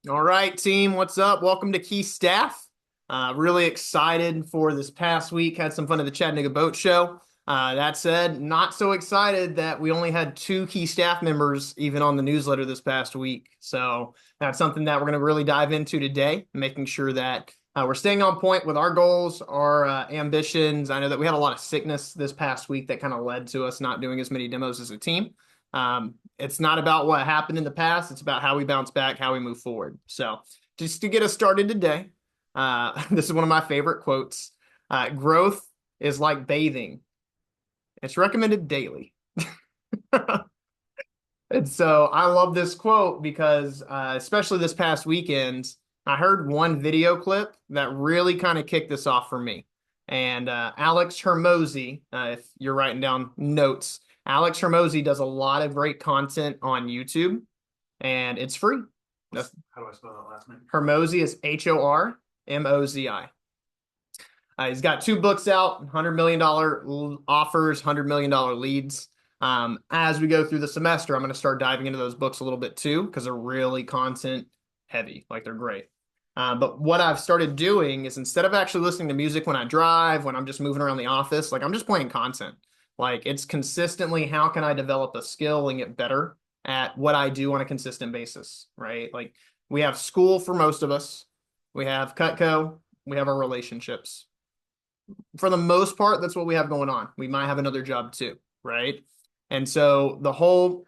All right, team, what's up? Welcome to Key Staff. Really excited for this past week. Had some fun at the Chattanooga Boat Show. That said, not so excited that we only had two key staff members even on the newsletter this past week. So that's something that we're going to really dive into today, making sure that we're staying on point with our goals, our ambitions. I know that we had a lot of sickness this past week that kind of led to us not doing as many demos as a team. It's not about what happened in the past. It's about how we bounce back, how we move forward. So just to get us started today, this is one of my favorite quotes. Growth is like bathing. It's recommended daily. And so I love this quote because, especially this past weekend, I heard one video clip that really kind of kicked this off for me. And Alex Hermosi, if you're writing down notes, Alex Hermosi does a lot of great content on YouTube, and it's free. How do I spell that last name? Hermosi is Hormozi. He's got two books out, $100 million offers, $100 million leads. As we go through the semester, I'm going to start diving into those books a little bit too, because they're really content heavy. Like they're great. But what I've started doing is instead of actually listening to music when I drive, when I'm just moving around the office, like I'm just playing content. Like it's consistently, how can I develop a skill and get better at what I do on a consistent basis, right? Like we have school for most of us. We have Cutco. We have our relationships. For the most part, that's what we have going on. We might have another job too, right? And so the whole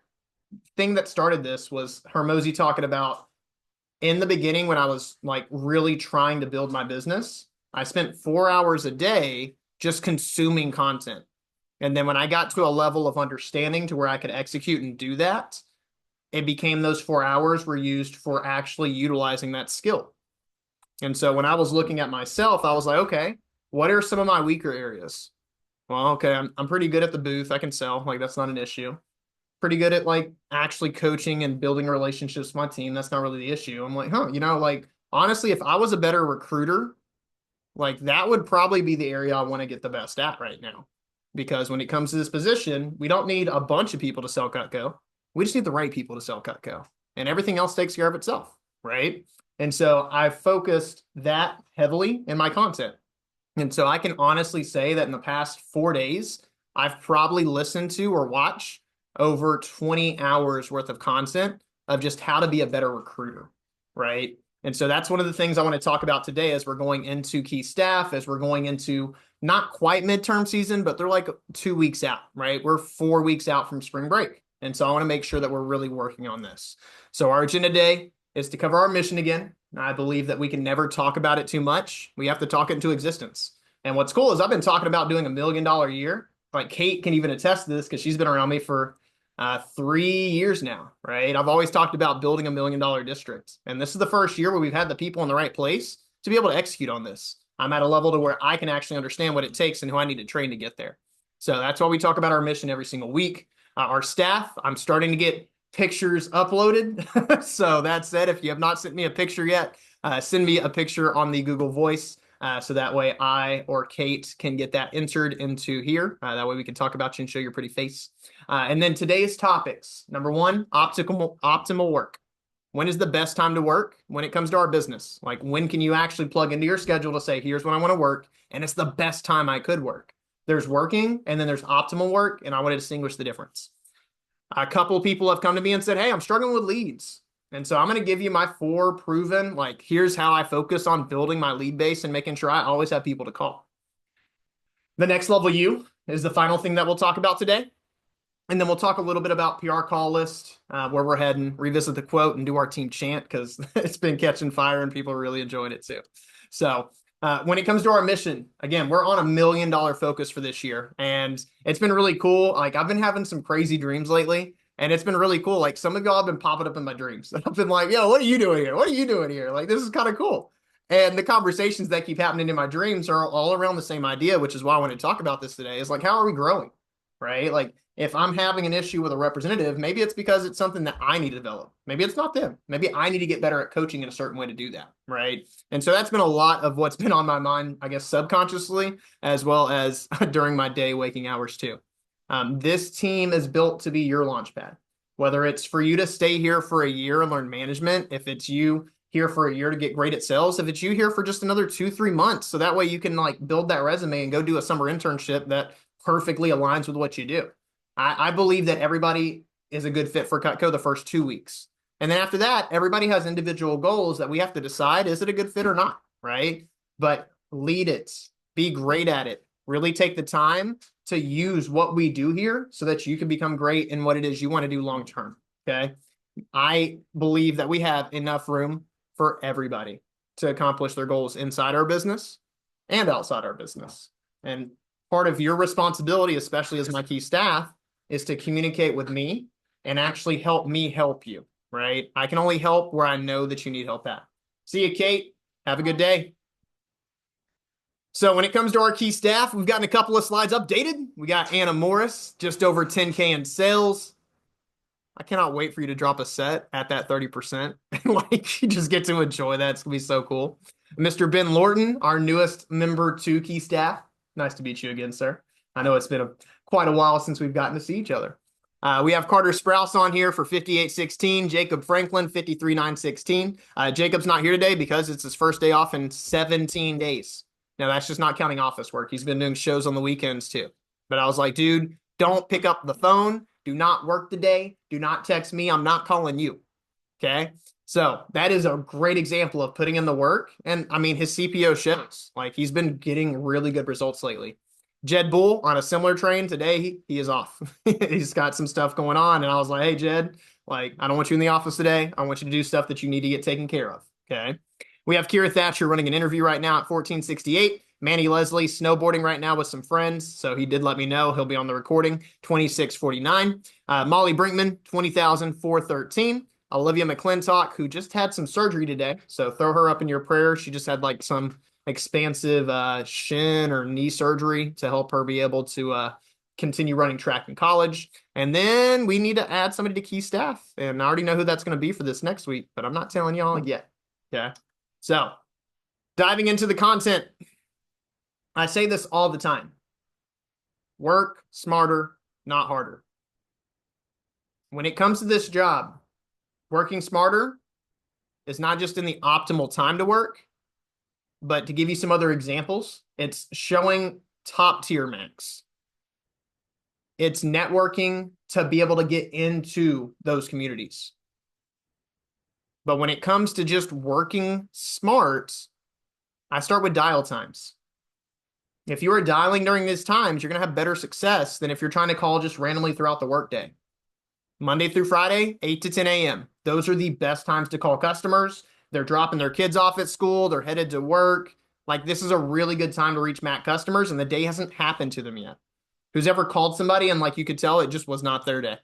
thing that started this was Hermosi talking about in the beginning when I was like really trying to build my business, I spent 4 hours a day just consuming content. And then when I got to a level of understanding to where I could execute and do that, it became those 4 hours were used for actually utilizing that skill. And so when I was looking at myself, I was like, okay, what are some of my weaker areas? Well, okay, I'm pretty good at the booth. I can sell. Like that's not an issue. Pretty good at like actually coaching and building relationships with my team. That's not really the issue. I'm like, like honestly, if I was a better recruiter, like that would probably be the area I want to get the best at right now. Because when it comes to this position, we don't need a bunch of people to sell Cutco. We just need the right people to sell Cutco. And everything else takes care of itself, right? And so I've focused that heavily in my content. And so I can honestly say that in the past 4 days, I've probably listened to or watched over 20 hours worth of content of just how to be a better recruiter, right? And so that's one of the things I want to talk about today as we're going into key staff, as we're going into not quite midterm season, but they're like 2 weeks out, right? We're 4 weeks out from spring break. And so I want to make sure that we're really working on this. So our agenda today is to cover our mission again. I believe that we can never talk about it too much. We have to talk it into existence. And what's cool is I've been talking about doing $1 million a year. Like Kate can even attest to this because she's been around me for 3 years now, right? I've always talked about building $1 million district. And this is the first year where we've had the people in the right place to be able to execute on this. I'm at a level to where I can actually understand what it takes and who I need to train to get there. So that's why we talk about our mission every single week. Our staff, I'm starting to get pictures uploaded. So that said, if you have not sent me a picture yet, send me a picture on the Google Voice. So that way I or Kate can get that entered into here. That way we can talk about you and show your pretty face. And then today's topics. Number one, optimal work. When is the best time to work when it comes to our business? Like when can you actually plug into your schedule to say, here's when I want to work, and it's the best time I could work. There's working and then there's optimal work, and I want to distinguish the difference. A couple of people have come to me and said, hey, I'm struggling with leads. And so I'm going to give you my 4 proven, like, here's how I focus on building my lead base and making sure I always have people to call. The next level U is the final thing that we'll talk about today. And then we'll talk a little bit about PR call list, where we're heading, revisit the quote, and do our team chant because it's been catching fire and people are really enjoying it too. So when it comes to our mission, again, we're on $1 million focus for this year. And it's been really cool. Like I've been having some crazy dreams lately. And it's been really cool. Like some of y'all have been popping up in my dreams. And I've been like, yo, what are you doing here? What are you doing here? Like, this is kind of cool. And the conversations that keep happening in my dreams are all around the same idea, which is why I want to talk about this today is like, how are we growing? Right? Like if I'm having an issue with a representative, maybe it's because it's something that I need to develop. Maybe it's not them. Maybe I need to get better at coaching in a certain way to do that. Right. And so that's been a lot of what's been on my mind, I guess, subconsciously, as well as during my day waking hours too. This team is built to be your launch pad, whether it's for you to stay here for a year and learn management, if it's you here for a year to get great at sales, if it's you here for just another 2, 3 months, so that way you can like build that resume and go do a summer internship that perfectly aligns with what you do. I believe that everybody is a good fit for Cutco the first 2 weeks. And then after that, everybody has individual goals that we have to decide, is it a good fit or not, right? But lead it, be great at it, really take the time to use what we do here so that you can become great in what it is you want to do long term. Okay. I believe that we have enough room for everybody to accomplish their goals inside our business and outside our business. And part of your responsibility, especially as my key staff, is to communicate with me and actually help me help you, right? I can only help where I know that you need help at. See you, Kate. Have a good day. So when it comes to our key staff, we've gotten a couple of slides updated. We got Anna Morris, just over 10K in sales. I cannot wait for you to drop a set at that 30%. Like, you just get to enjoy that. It's going to be so cool. Mr. Ben Lorton, our newest member to key staff. Nice to meet you again, sir. I know it's been quite a while since we've gotten to see each other. We have Carter Sprouse on here for 5816, Jacob Franklin 53916. Jacob's not here today because it's his first day off in 17 days. Now, that's just not counting office work. He's been doing shows on the weekends too. But I was like, dude, don't pick up the phone. Do not work today. Do not text me. I'm not calling you. Okay. So that is a great example of putting in the work. And I mean, his CPO shows, like, he's been getting really good results lately. Jed Bull on a similar train today, he is off. He's got some stuff going on. And I was like, hey, Jed, like, I don't want you in the office today. I want you to do stuff that you need to get taken care of. Okay. We have Kira Thatcher running an interview right now at 1468. Manny Leslie snowboarding right now with some friends. So he did let me know he'll be on the recording, 2649. Molly Brinkman, 20,413. Olivia McClintock, who just had some surgery today. So throw her up in your prayers. She just had like some expansive shin or knee surgery to help her be able to continue running track in college. And then we need to add somebody to key staff. And I already know who that's going to be for this next week, but I'm not telling y'all yet. Okay. So diving into the content, I say this all the time. Work smarter, not harder. When it comes to this job, working smarter is not just in the optimal time to work, but to give you some other examples, it's showing top tier max. It's networking to be able to get into those communities. But when it comes to just working smart, I start with dial times. If you are dialing during these times, you're going to have better success than if you're trying to call just randomly throughout the workday. Monday through Friday, 8 to 10 a.m. Those are the best times to call customers. They're dropping their kids off at school. They're headed to work. Like, this is a really good time to reach Mac customers, and the day hasn't happened to them yet. Who's ever called somebody and like you could tell it just was not their day?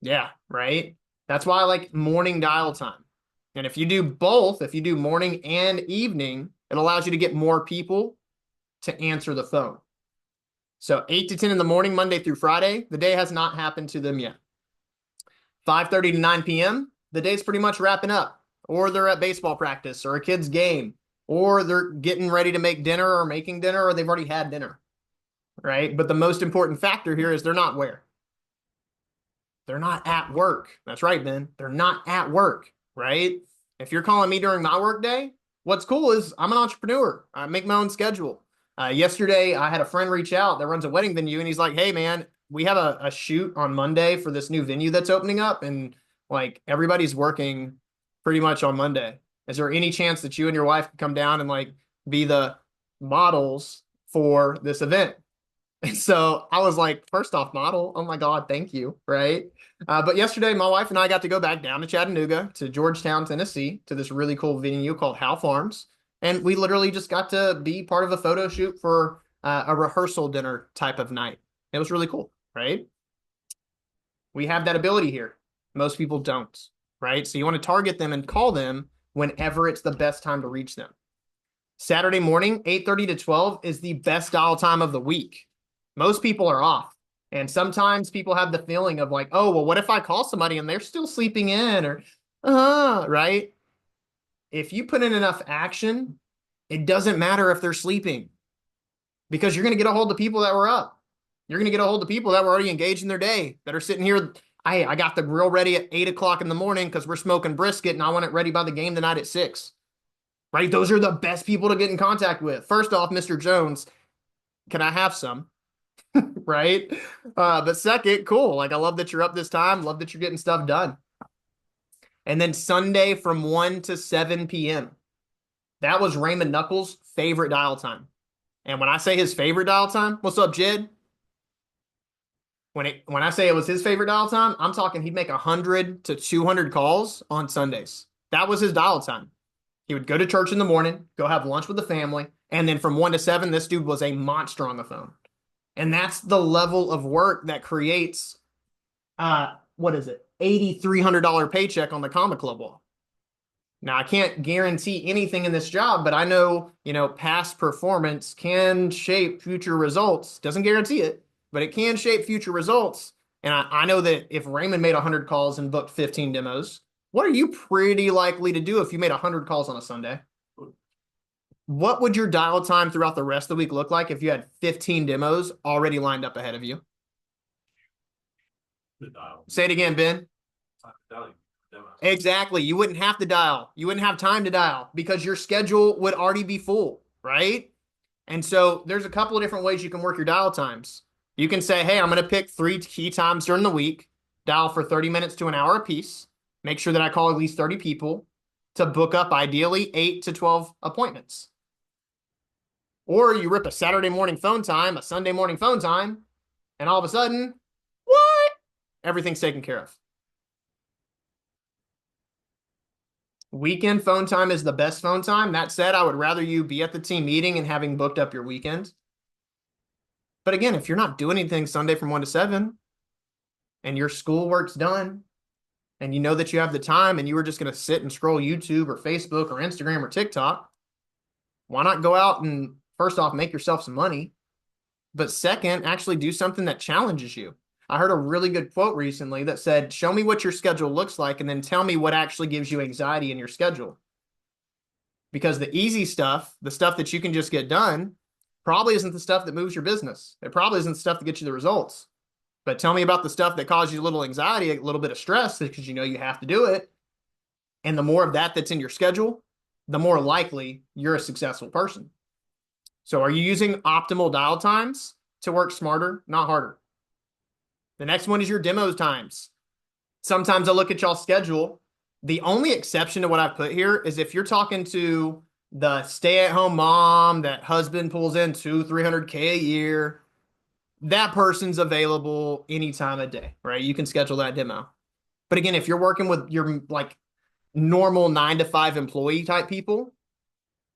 Yeah, right? That's why I like morning dial time. And if you do both, if you do morning and evening, it allows you to get more people to answer the phone. So 8 to 10 in the morning, Monday through Friday, the day has not happened to them yet. 5:30 to 9 p.m., the day's pretty much wrapping up. Or they're at baseball practice or a kid's game. Or they're getting ready to make dinner or making dinner, or they've already had dinner. Right? But the most important factor here is they're not where? They're not at work. That's right, Ben. They're not at work, right? If you're calling me during my work day, what's cool is I'm an entrepreneur. I make my own schedule. Yesterday, I had a friend reach out that runs a wedding venue, and he's like, hey, man, we have a shoot on Monday for this new venue that's opening up, and like everybody's working pretty much on Monday. Is there any chance that you and your wife could come down and like be the models for this event? And so I was like, first off, model. Oh my God, thank you. Right. But yesterday, my wife and I got to go back down to Chattanooga, to Georgetown, Tennessee, to this really cool venue called Howe Farms. And we literally just got to be part of a photo shoot for a rehearsal dinner type of night. It was really cool. Right. We have that ability here. Most people don't. Right. So you want to target them and call them whenever it's the best time to reach them. Saturday morning, 8:30 to 12 is the best dial time of the week. Most people are off. And sometimes people have the feeling of like, oh, well, what if I call somebody and they're still sleeping in or, right? If you put in enough action, it doesn't matter if they're sleeping because you're going to get a hold of people that were up. You're going to get a hold of people that were already engaged in their day, that are sitting here I got the grill ready at 8 o'clock in the morning because we're smoking brisket and I want it ready by the game tonight at 6. Right? Those are the best people to get in contact with. First off, Mr. Jones, can I have some? Right? But second, cool. Like I love that you're up this time. Love that you're getting stuff done. And then Sunday from 1 to 7 p.m. That was Raymond Knuckles' favorite dial time. And when I say his favorite dial time, what's up, Jed? When I say it was his favorite dial time, I'm talking he'd make 100 to 200 calls on Sundays. That was his dial time. He would go to church in the morning, go have lunch with the family, and then from 1 to 7, this dude was a monster on the phone. And that's the level of work that creates, what is it, $8,300 paycheck on the Comic Club wall. Now, I can't guarantee anything in this job, but I know, past performance can shape future results. Doesn't guarantee it, but it can shape future results. And I know that if Raymond made 100 calls and booked 15 demos, what are you pretty likely to do if you made 100 calls on a Sunday? What would your dial time throughout the rest of the week look like if you had 15 demos already lined up ahead of you? The dial. Say it again, Ben. Exactly. You wouldn't have to dial. You wouldn't have time to dial because your schedule would already be full, right? And so there's a couple of different ways you can work your dial times. You can say, hey, I'm going to pick 3 key times during the week, dial for 30 minutes to an hour apiece, make sure that I call at least 30 people to book up ideally 8 to 12 appointments. Or you rip a Saturday morning phone time, a Sunday morning phone time, and all of a sudden, what? Everything's taken care of. Weekend phone time is the best phone time. That said, I would rather you be at the team meeting and having booked up your weekend. But again, if you're not doing anything Sunday from 1 to 7 and your schoolwork's done and you know that you have the time and you were just going to sit and scroll YouTube or Facebook or Instagram or TikTok, why not go out and first off, make yourself some money, but second, actually do something that challenges you. I heard a really good quote recently that said, show me what your schedule looks like and then tell me what actually gives you anxiety in your schedule. Because the easy stuff, the stuff that you can just get done, probably isn't the stuff that moves your business. It probably isn't the stuff that gets you the results. But tell me about the stuff that causes you a little anxiety, a little bit of stress because you know you have to do it. And the more of that that's in your schedule, the more likely you're a successful person. So are you using optimal dial times to work smarter, not harder? The next one is your demos times. Sometimes I look at y'all's schedule. The only exception to what I've put here is if you're talking to the stay-at-home mom that husband pulls in 200-300K a year, that person's available any time of day, right? You can schedule that demo. But again, if you're working with your like normal 9 to 5 employee type people,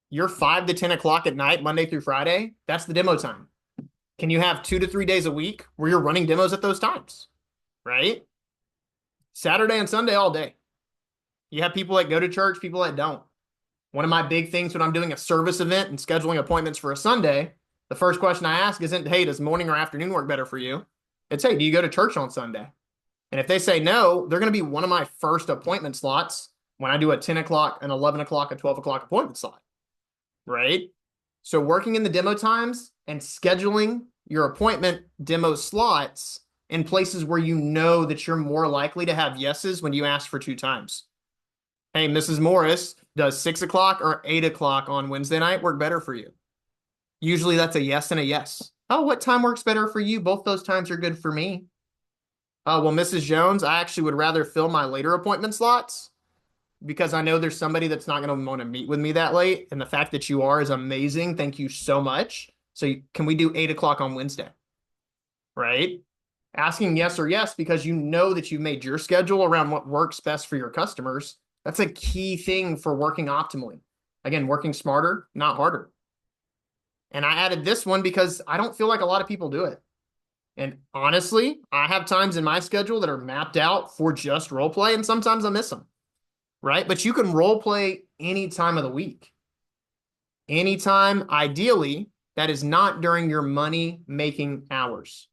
you're 5 to 10 o'clock at night, Monday through Friday, that's the demo time. Can you have 2 to 3 days a week where you're running demos at those times, right? Saturday and Sunday all day. You have people that go to church, people that don't. One of my big things when I'm doing a service event and scheduling appointments for a Sunday, the first question I ask isn't, hey, does morning or afternoon work better for you? It's, hey, do you go to church on Sunday? And if they say no, they're going to be one of my first appointment slots when I do a 10 o'clock, an 11 o'clock, a 12 o'clock appointment slot, right? So working in the demo times and scheduling your appointment demo slots in places where you know that you're more likely to have yeses when you ask for 2 times. Hey, Mrs. Morris, does 6 o'clock or 8 o'clock on Wednesday night work better for you? Usually that's a yes and a yes. Oh, what time works better for you? Both those times are good for me. Well, Mrs. Jones, I actually would rather fill my later appointment slots because I know there's somebody that's not going to want to meet with me that late. And the fact that you are is amazing. Thank you so much. So can we do 8 o'clock on Wednesday? Right? Asking yes or yes because you know that you've made your schedule around what works best for your customers. That's a key thing for working optimally. Again, working smarter, not harder. And I added this one because I don't feel like a lot of people do it. And honestly, I have times in my schedule that are mapped out for just role play, and sometimes I miss them. Right? But you can role play any time of the week. Anytime, ideally, that is not during your money-making hours.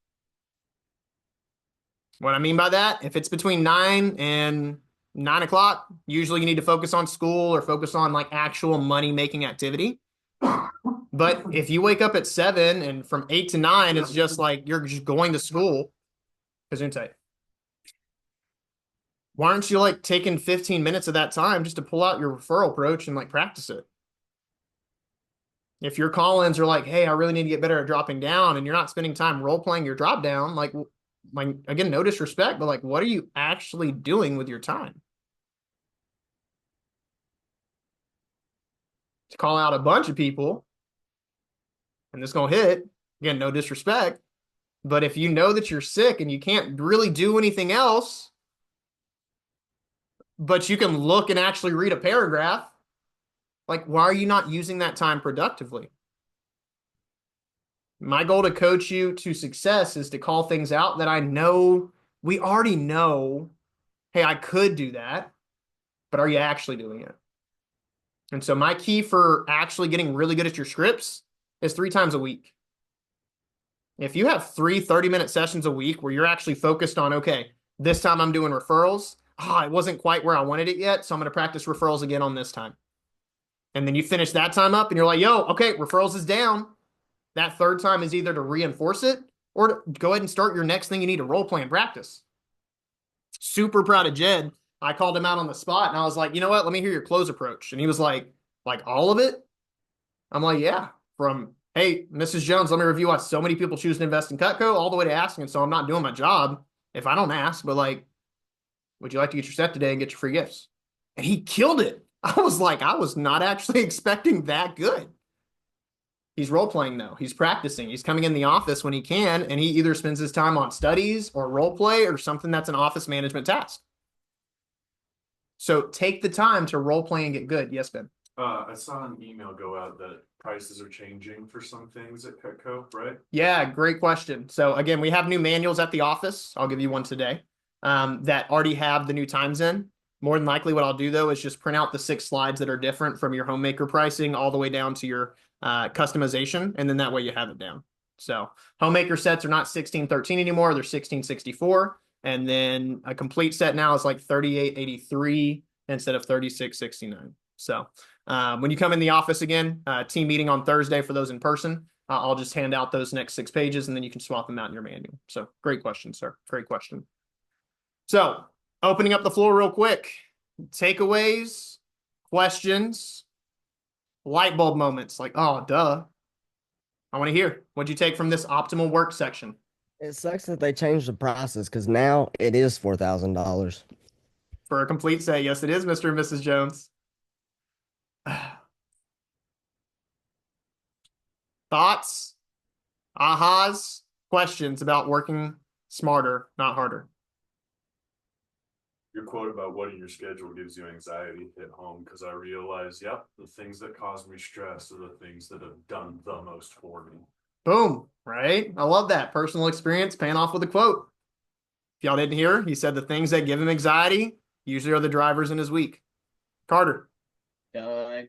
What I mean by that, if it's between 9 and 9 o'clock, usually you need to focus on school or focus on like actual money-making activity. But if you wake up at 7 and from 8 to 9, it's just like you're just going to school. Gesundheit. why aren't you like taking 15 minutes of that time just to pull out your referral approach and like practice it? If your call-ins are like, hey, I really need to get better at dropping down, and you're not spending time role playing your drop down, like again, no disrespect, but like, what are you actually doing with your time? To call out a bunch of people, and this gonna hit again, no disrespect, but if you know that you're sick and you can't really do anything else, but you can look and actually read a paragraph, like, why are you not using that time productively? My goal to coach you to success is to call things out that I know we already know. Hey, I could do that, but are you actually doing it? And so my key for actually getting really good at your scripts is 3 times a week. If you have 3 30-minute sessions a week where you're actually focused on, okay, this time I'm doing referrals. Oh, it wasn't quite where I wanted it yet, so I'm going to practice referrals again on this time. And then you finish that time up and you're like, yo, okay, referrals is down. That third time is either to reinforce it or to go ahead and start your next thing you need to role play and practice. Super proud of Jed. I called him out on the spot and I was like, you know what? Let me hear your close approach. And he was like all of it? I'm like, yeah. From, hey, Mrs. Jones, let me review why so many people choose to invest in Cutco, all the way to asking. So I'm not doing my job if I don't ask, but like, would you like to get your set today and get your free gifts? And he killed it. I was like, I was not actually expecting that good. He's role playing though. He's practicing. He's coming in the office when he can, and he either spends his time on studies or role play or something that's an office management task. So take the time to role play and get good. Yes, Ben. I saw an email go out that prices are changing for some things at Petco, right? Yeah, great question. So again, we have new manuals at the office. I'll give you one today that already have the new times in. More than likely, what I'll do though is just print out the 6 slides that are different from your homemaker pricing all the way down to your customization, and then that way you have it down. So homemaker sets are not 1613 anymore; they're 1664, and then a complete set now is like 3883 instead of 3669. So when you come in the office again, team meeting on Thursday for those in person. I'll just hand out those next 6 pages and then you can swap them out in your manual. So great question, sir. Great question. So opening up the floor real quick. Takeaways, questions, light bulb moments like, oh, duh. I want to hear. What'd you take from this optimal work section? It sucks that they changed the prices because now it is $4,000. For a complete set, yes, it is, Mr. and Mrs. Jones. Thoughts, ahas, questions about working smarter, not harder. Your quote about what in your schedule gives you anxiety hit home because I realize, yep, the things that cause me stress are the things that have done the most for me. Boom, right? I love that. Personal experience paying off with a quote. If y'all didn't hear, he said the things that give him anxiety usually are the drivers in his week. Carter. Uh,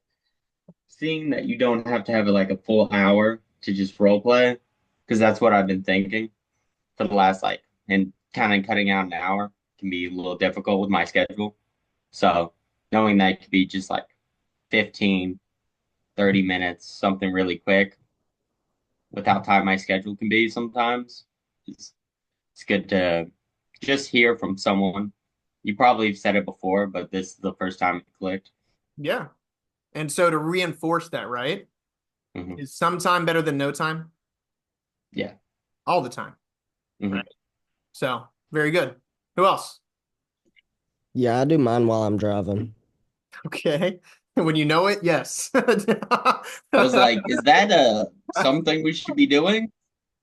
Seeing that you don't have to have like a full hour to just role play, because that's what I've been thinking for the last and kind of cutting out an hour can be a little difficult with my schedule. So knowing that it could be just like 15, 30 minutes, something really quick with how tight my schedule can be sometimes, it's good to just hear from someone. You probably have said it before, but this is the first time it clicked. Yeah. And so to reinforce that, right? Mhm. Is some time better than no time? Yeah. All the time. Mhm. Right. So very good. Who else? Yeah, I do mine while I'm driving. Okay. When you know it, yes. I was like, is that something we should be doing?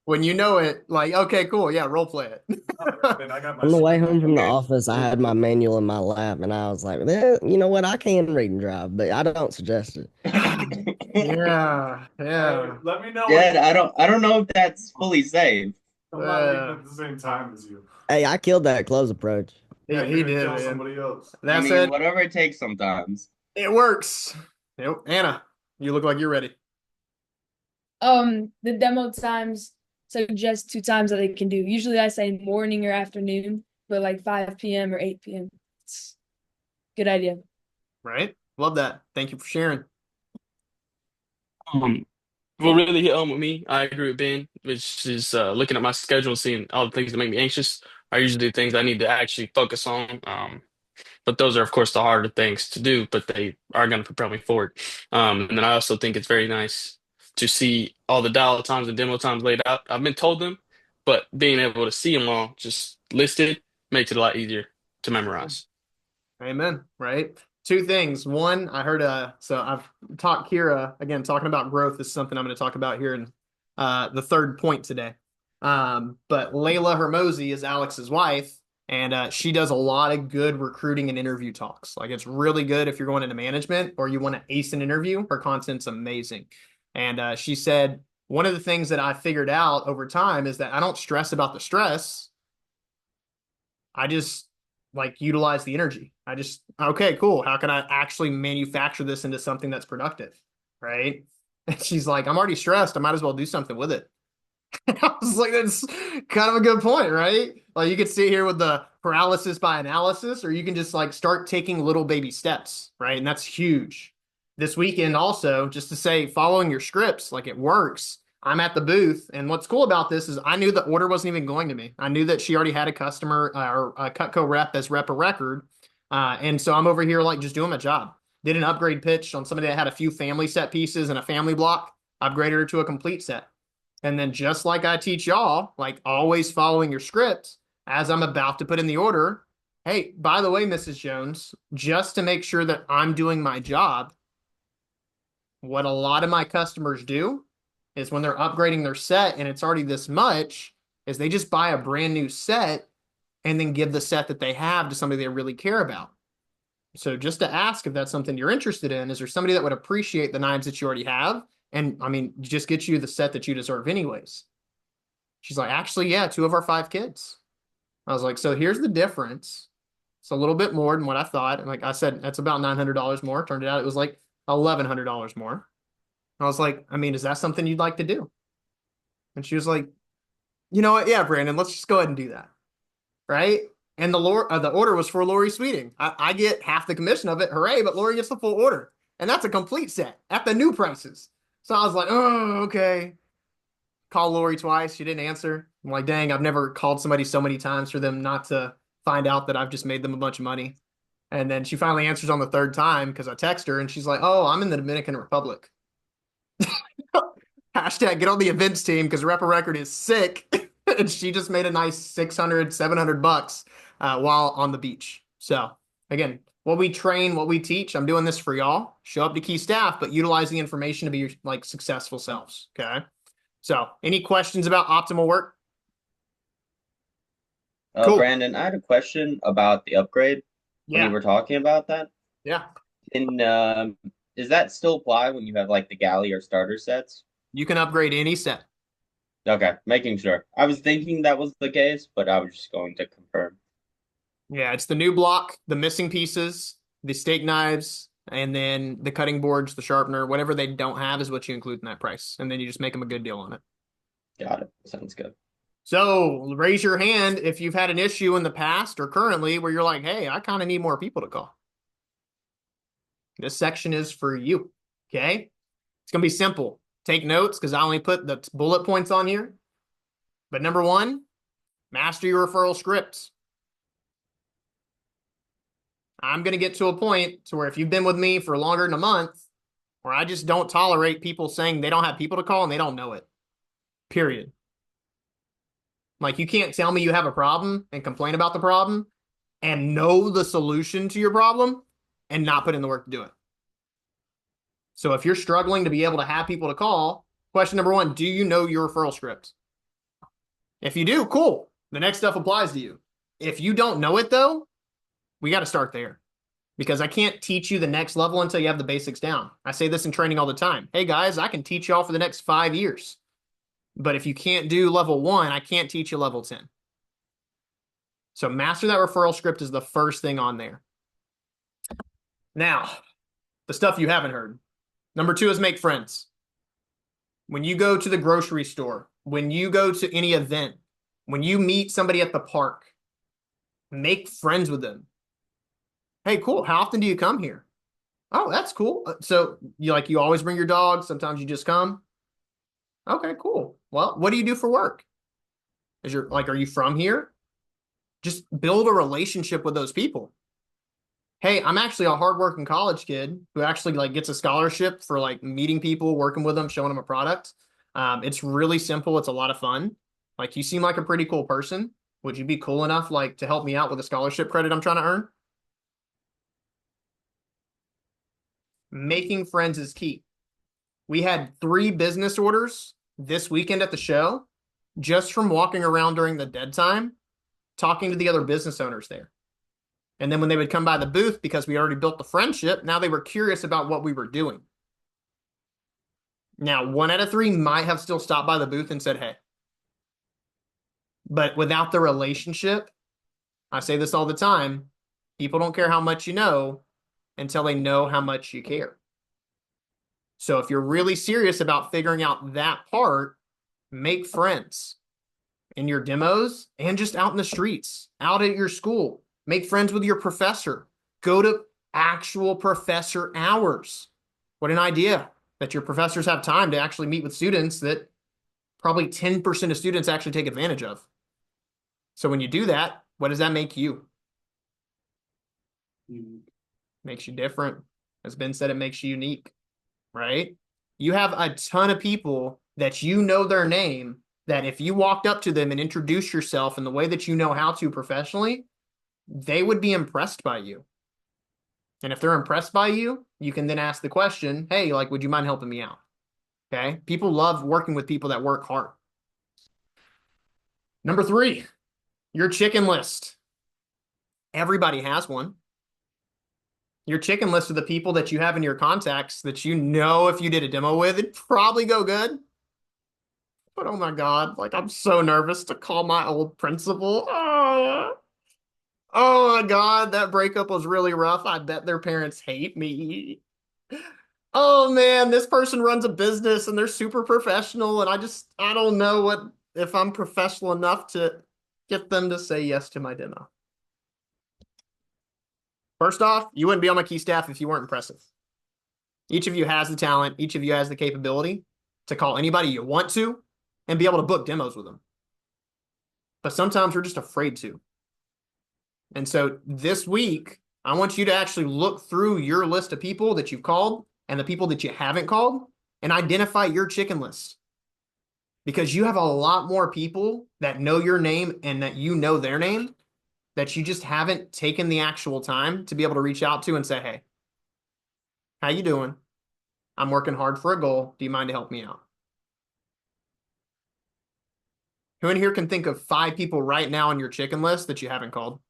When you know it, like, okay, cool. Yeah, role play it. And I got my On the way home from the Okay. office, I had my manual in my lap, and I was like, you know what? I can read and drive, but I don't suggest it. Yeah, yeah. Let me know. Yeah, I don't know if that's fully safe. I'm not reading at the same time as you. Hey, I killed that close approach. Yeah, You're he gonna did, kill man. somebody else. That I mean, said, whatever it takes sometimes. it works. Yep. Anna, you look like you're ready. The demo times suggest 2 times that they can do. Usually I say morning or afternoon, but like 5 p.m. or 8 p.m. It's a good idea. Right? Love that. Thank you for sharing. Um, what really hit home with me, I agree with Ben, which is looking at my schedule and seeing all the things that make me anxious are usually the things I need to actually focus on. But those are, of course, the harder things to do, but they are going to propel me forward. And then I also think it's very nice to see all the dial times and demo times laid out. I've been told them, but being able to see them all just listed makes it a lot easier to memorize. Amen. Right. Two things. One, I heard so I've talked Kira again talking about growth is something I'm going to talk about here in the third point today. But Layla Hermosi is Alex's wife, and she does a lot of good recruiting and interview talks. Like it's really good if you're going into management or you want to ace an interview. Her content's amazing. And she said one of the things that I figured out over time is that I don't stress about the stress. I just like utilize the energy. I just, okay, cool. How can I actually manufacture this into something that's productive? Right. And she's like, I'm already stressed. I might as well do something with it. I was like, that's kind of a good point, right? Like you could sit here with the paralysis by analysis, or you can just like start taking little baby steps, right? And that's huge. This weekend also, just to say, following your scripts, like it works. I'm at the booth, and what's cool about this is I knew the order wasn't even going to me. I knew that she already had a customer or a Cutco rep as rep a record, and so I'm over here like just doing my job. Did an upgrade pitch on somebody that had a few family set pieces and a family block. Upgraded her to a complete set. And then just like I teach y'all, like always following your script as I'm about to put in the order. Hey, by the way, Mrs. Jones, just to make sure that I'm doing my job, what a lot of my customers do is when they're upgrading their set and it's already this much, is they just buy a brand new set and then give the set that they have to somebody they really care about. So just to ask if that's something you're interested in, is there somebody that would appreciate the knives that you already have? And I mean, just get you the set that you deserve anyways. She's like, actually, yeah, 2 of our 5 kids. I was like, so here's the difference. It's a little bit more than what I thought. And like I said, that's about $900 more. Turned out it was like $1,100 more. I was like, I mean, is that something you'd like to do? And she was like, you know what? Yeah, Brandon, let's just go ahead and do that. Right. And the order was for Lori Sweeting. I get half the commission of it. Hooray. But Lori gets the full order. And that's a complete set at the new prices. So I was like, oh, okay. Call Lori twice. She didn't answer. I'm like, dang, I've never called somebody so many times for them not to find out that I've just made them a bunch of money. And then she finally answers on the third time because I text her and she's like, oh, I'm in the Dominican Republic. Hashtag get on the events team because Rep a Record is sick. And she just made a nice 600, 700 bucks while on the beach. So again, what we train, what we teach, I'm doing this for y'all. Show up to key staff, but utilize the information to be your like successful selves. Okay. So any questions about optimal work? Cool. Brandon, I had a question about the upgrade when you Yeah. were talking about that. Yeah. And does that still apply when you have like the galley or starter sets? You can upgrade any set. Okay, making sure. I was thinking that was the case, but I was just going to confirm. Yeah, it's the new block, the missing pieces, the steak knives, and then the cutting boards, the sharpener, whatever they don't have is what you include in that price. And then you just make them a good deal on it. Got it. Sounds good. So raise your hand if you've had an issue in the past or currently where you're like, hey, I kind of need more people to call. This section is for you. Okay. It's going to be simple. Take notes because I only put the bullet points on here. But number 1, master your referral scripts. I'm going to get to a point to where if you've been with me for longer than a month, where I just don't tolerate people saying they don't have people to call and they don't know it. Period. Like you can't tell me you have a problem and complain about the problem and know the solution to your problem and not put in the work to do it. So if you're struggling to be able to have people to call, question number 1, do you know your referral script? If you do, cool. The next stuff applies to you. If you don't know it though, we got to start there because I can't teach you the next level until you have the basics down. I say this in training all the time. Hey guys, I can teach y'all for the next 5 years. But if you can't do level 1, I can't teach you level 10. So master that referral script is the first thing on there. Now, the stuff you haven't heard. Number 2 is make friends. When you go to the grocery store, when you go to any event, when you meet somebody at the park, make friends with them. Hey, cool. How often do you come here? Oh, that's cool. So you always bring your dog. Sometimes you just come. Okay, cool. Well, what do you do for work? Are you from here? Just build a relationship with those people. hey, I'm actually a hardworking college kid who actually like gets a scholarship for like meeting people, working with them, showing them a product. It's really simple. It's a lot of fun. Like you seem like a pretty cool person. Would you be cool enough like to help me out with a scholarship credit I'm trying to earn? Making friends is key. We had 3 business orders this weekend at the show just from walking around during the dead time, talking to the other business owners there. And then when they would come by the booth, because we already built the friendship, now they were curious about what we were doing. Now, 1 out of 3 might have still stopped by the booth and said, hey. But without the relationship, I say this all the time, people don't care how much you know until they know how much you care. So if you're really serious about figuring out that part, make friends in your demos and just out in the streets, out at your school. Make friends with your professor. Go to actual professor hours. What an idea that your professors have time to actually meet with students that probably 10% of students actually take advantage of. So when you do that, what does that make you? Makes you different. As Ben said, it makes you unique, right? You have a ton of people that you know their name, that if you walked up to them and introduced yourself in the way that you know how to professionally, they would be impressed by you. And if they're impressed by you, you can then ask the question, hey, like, would you mind helping me out? Okay. People love working with people that work hard. Number 3, your chicken list. Everybody has one. Your chicken list of the people that you have in your contacts that you know if you did a demo with, it'd probably go good. But oh my God, like I'm so nervous to call my old principal. Oh my God, that breakup was really rough. I bet their parents hate me. Oh man, this person runs a business and they're super professional, and I don't know what if I'm professional enough to get them to say yes to my demo. First off, you wouldn't be on my key staff if you weren't impressive. Each of you has the talent, each of you has the capability to call anybody you want to and be able to book demos with them. But sometimes we're just afraid to. And so this week, I want you to actually look through your list of people that you've called and the people that you haven't called and identify your chicken list. Because you have a lot more people that know your name and that you know their name that you just haven't taken the actual time to be able to reach out to and say, hey, how you doing? I'm working hard for a goal. Do you mind to help me out? Who in here can think of 5 people right now on your chicken list that you haven't called?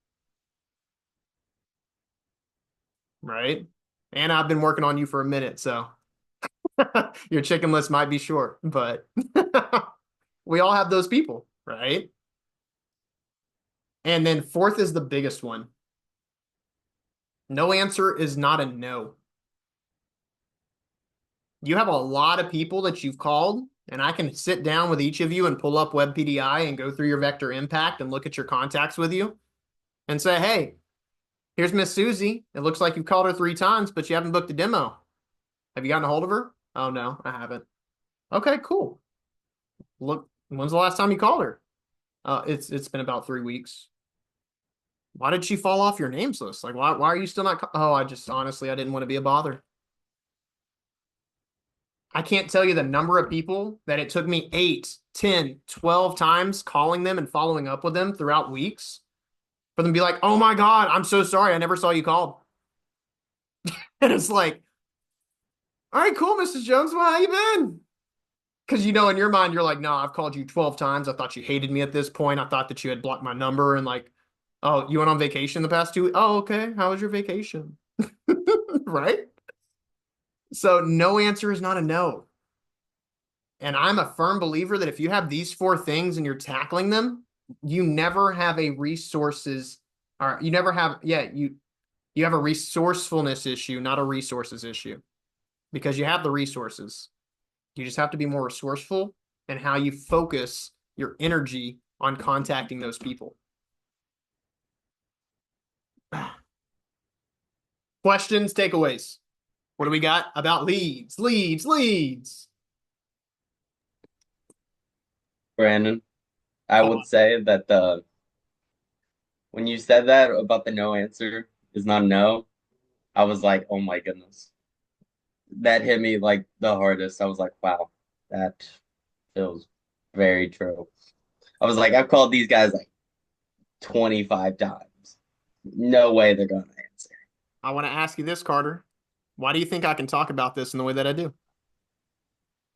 Right? And I've been working on you for a minute, so your chicken list might be short, but we all have those people, right? And then 4th is the biggest one. No answer is not a no. You have a lot of people that you've called, and I can sit down with each of you and pull up WebPDI and go through your vector impact and look at your contacts with you and say, hey, here's Miss Susie. It looks like you've called her 3 times, but you haven't booked a demo. Have you gotten a hold of her? Oh, no, I haven't. Okay, cool. Look, when's the last time you called her? It's been about 3 weeks. Why did she fall off your names list? Like, why are you still not? Oh, I just honestly, I didn't want to be a bother. I can't tell you the number of people that it took me 8, 10, 12 times calling them and following up with them throughout weeks for them to be like, oh my God, I'm so sorry. I never saw you called. And it's like, all right, cool, Mrs. Jones. Well, how you been? Because you know, in your mind, you're like, no, I've called you 12 times. I thought you hated me at this point. I thought that you had blocked my number and like, oh, you went on vacation the past 2 weeks? Oh, okay. How was your vacation? Right? So no answer is not a no. And I'm a firm believer that if you have these 4 things and you're tackling them, you never have a resources or you never have, you have a resourcefulness issue, not a resources issue, because you have the resources. You just have to be more resourceful in how you focus your energy on contacting those people. Questions, takeaways. What do we got about leads? Leads. Brandon, I would say that when you said that about the no answer is not a no, I was like, oh my goodness. That hit me like the hardest. I was like, wow, that feels very true. I was like, I've called these guys like 25 times. No way they're gonna answer. I want to ask you this, Carter. Why do you think I can talk about this in the way that I do?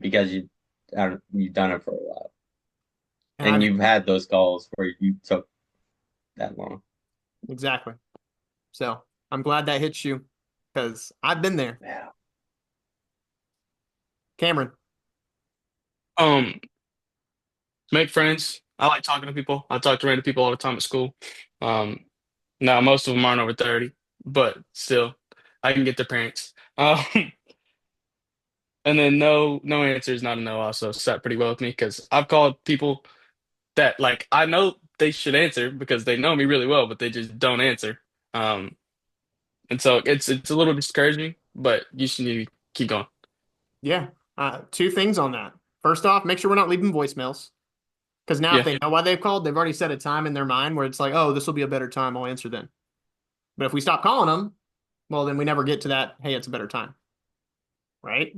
Because you've done it for a while. And And I've you've had those calls where you took that long. exactly. So I'm glad that hits you because I've been there. Yeah. Cameron, Um, make friends. I like talking to people. I talk to random people all the time at school. Um, Now most of them aren't over 30, but still, I can get their parents. And then no answer is not a no also sat pretty well with me because I've called people that like I know they should answer because they know me really well, but they just don't answer. Um, and so it's a little discouraging, but you should need to keep going. yeah, two things on that. First off, make sure we're not leaving voicemails because now if Yeah. they know why they've called, they've already set a time in their mind where it's like, oh, this will be a better time. I'll answer then. But if we stop calling them, well, then we never get to that. Hey, it's a better time, right?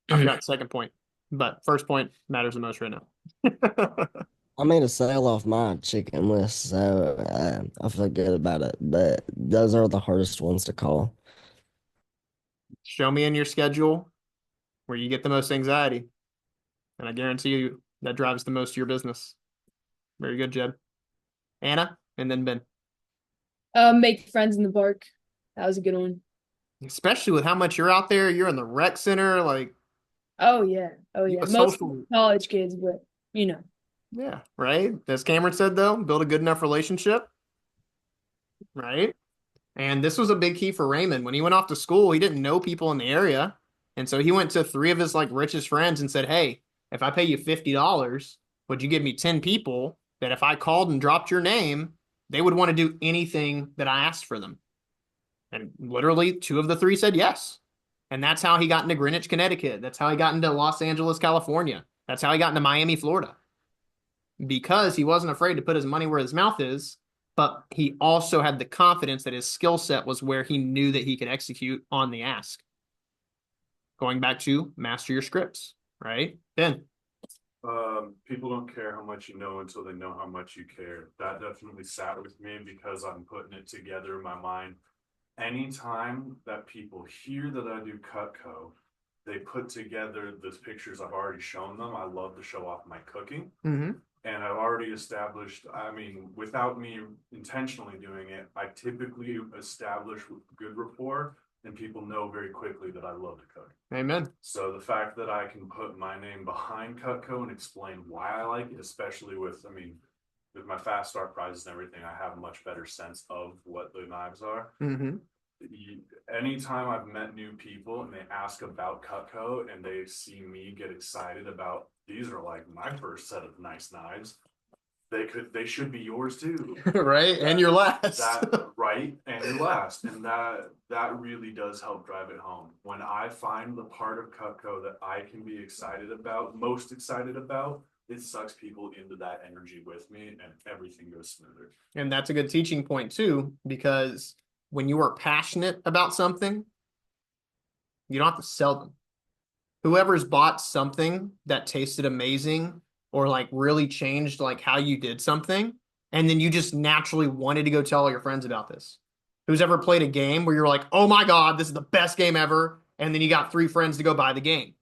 I Mhm. forgot the second point, but first point matters the most right now. I made a sale off my chicken list, so I feel good about it. But those are the hardest ones to call. Show me in your schedule where you get the most anxiety, and I guarantee you that drives the most of your business. Very good, Jed. Anna, and then Ben. Make friends in the park. That was a good one. Especially with how much you're out there, you're in the rec center, like Oh yeah. Oh you yeah. a Most social. college kids, but you know. Yeah, right. As Cameron said, though, build a good enough relationship, right? And this was a big key for Raymond. When he went off to school, he didn't know people in the area. And so he went to three of his like richest friends and said, hey, if I pay you $50, would you give me 10 people that if I called and dropped your name, they would want to do anything that I asked for them? And literally two of the three said yes. And that's how he got into Greenwich, Connecticut. That's how he got into Los Angeles, California. That's how he got into Miami, Florida, because he wasn't afraid to put his money where his mouth is, but he also had the confidence that his skill set was where he knew that he could execute on the ask. Going back to master your scripts, right? Ben. People don't care how much you know until they know how much you care. That definitely sat with me because I'm putting it together in my mind. Anytime that people hear that I do Cutco, they put together the pictures I've already shown them. I love to show off my cooking. Mm-hmm. And I've already established, I mean, without me intentionally doing it, I typically establish good rapport and people know very quickly that I love to cook. Amen. So the fact that I can put my name behind Cutco and explain why I like it, especially with, I mean, with my fast start prizes and everything, I have a much better sense of what the knives are. Mm-hmm. Anytime I've met new people and they ask about Cutco and they see me get excited about these are like my first set of nice knives, they should be yours too. Right. And your last. Right. And your last. And that really does help drive it home. When I find the part of Cutco that I can be excited about, most excited about, it sucks people into that energy with me and everything goes smoother. And that's a good teaching point too, because when you are passionate about something, you don't have to sell them. Whoever's bought something that tasted amazing or like really changed like how you did something, and then you just naturally wanted to go tell all your friends about this. Who's ever played a game where you're like, oh my God, this is the best game ever, and then you got three friends to go buy the game,